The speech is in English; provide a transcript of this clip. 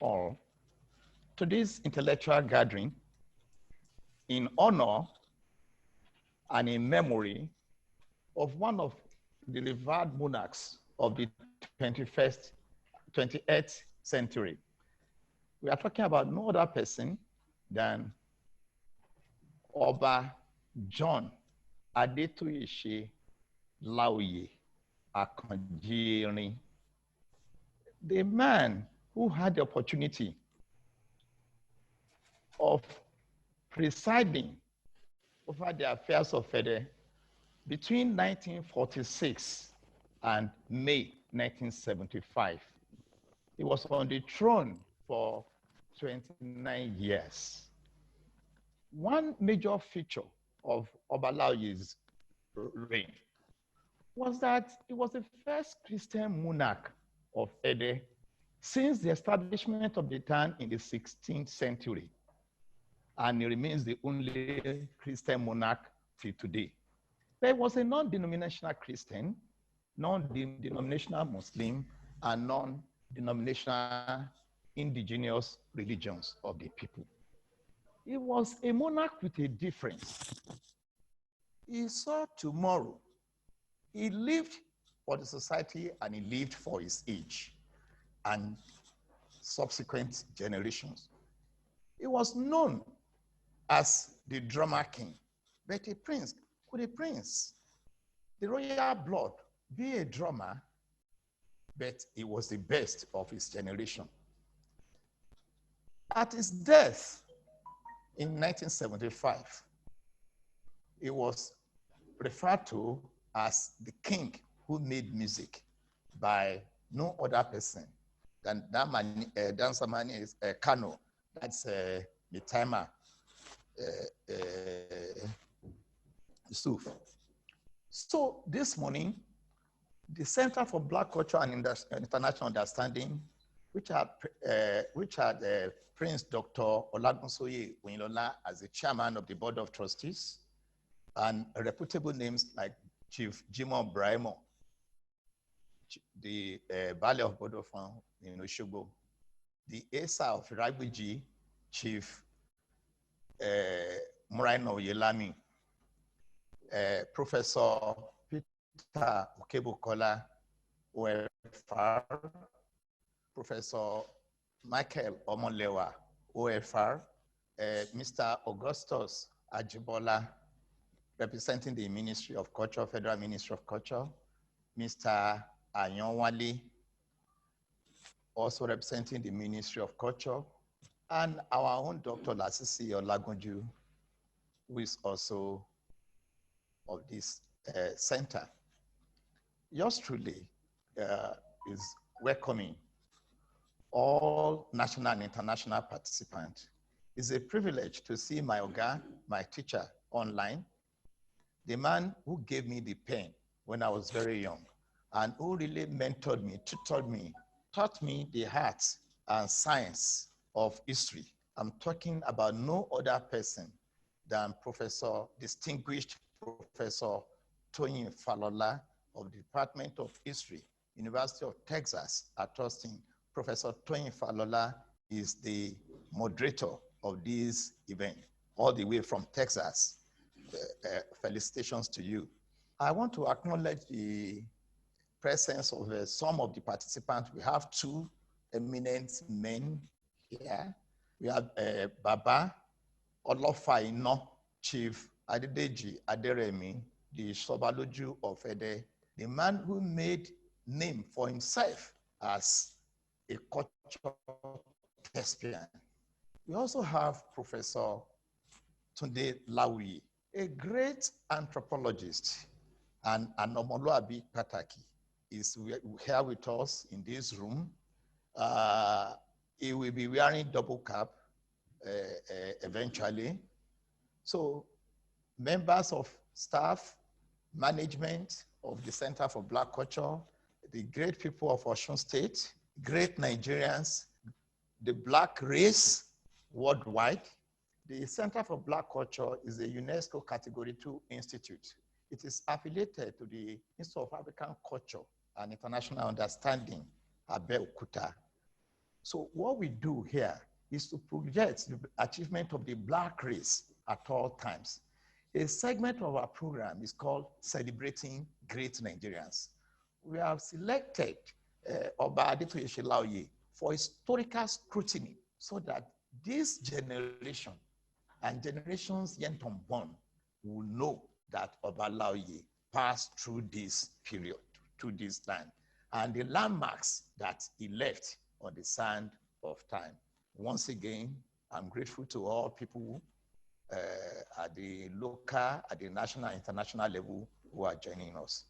all to this intellectual gathering in honor and in memory of one of the revered monarchs of the 28th century. We are talking about no other person than Oba John Adetoyese Laoye Akanjirin, the man who had the opportunity of presiding over the affairs of Fede between 1946 and May 1975. He was on the throne for 29 years. One major feature of Oba Laoye's reign was that he was the first Christian monarch of Ede since the establishment of the town in the 16th century. And he remains the only Christian monarch till today. There was a non-denominational Christian, non-denominational Muslim, and non-denominational indigenous religions of the people. He was a monarch with a difference. He saw tomorrow. He lived for the society and he lived for his age and subsequent generations. He was known as the drummer king, but a prince, could a prince, the royal blood, be a drummer? But he was the best of his generation. At his death in 1975, he was referred to as the king who made music by no other person than dancer man is Kano. That's the timer, Yusuf. So this morning, the Center for Black Culture and International Understanding, which had Prince Dr. Olagunsoye Oyinlola as the chairman of the Board of Trustees, and reputable names like Chief Jimoh Brahimo, the Baale of Bodofan in Osogbo, the Esa of Iragbiji, Chief Muraina Oyelami, Professor Peter Okebokola OFR, Professor Michael Omolewa OFR, Mr. Augustus Ajibola, representing the Ministry of Culture, Federal Ministry of Culture, Mr. Anyonwale, also representing the Ministry of Culture, and our own Dr. Lasisi Olagunju, who is also of this center. Yours truly is welcoming all national and international participants. It's a privilege to see my Oga, my teacher, online, the man who gave me the pen when I was very young, and who really mentored me, tutored me, taught me the art and science of history. I'm talking about no other person than distinguished Professor Toyin Falola of the Department of History, University of Texas at Austin. Professor Toyin Falola is the moderator of this event, all the way from Texas. Felicitations to you. I want to acknowledge the presence of some of the participants. We have two eminent men here. We have Baba Olofaino, Chief Adedeji Aderemi, the Sobaloju of Ede, the man who made name for himself as a cultural thespian. We also have Professor Tunde Laoye, a great anthropologist and an Omoluabi Pataki, is here with us in this room. He will be wearing double cap eventually. So members of staff, management of the Center for Black Culture, the great people of Osun State, great Nigerians, the Black race worldwide. The Center for Black Culture is a UNESCO Category 2 institute. It is affiliated to the Institute of African Culture and International Understanding, Abeokuta. So what we do here is to project the achievement of the Black race at all times. A segment of our program is called Celebrating Great Nigerians. We have selected Oba Adetoyese Laoye for historical scrutiny so that this generation and generations yet unborn will know that Oba Laoye passed through this period, through this time, and the landmarks that he left on the sand of time. Once again, I'm grateful to all people at the local, at the national, international level who are joining us.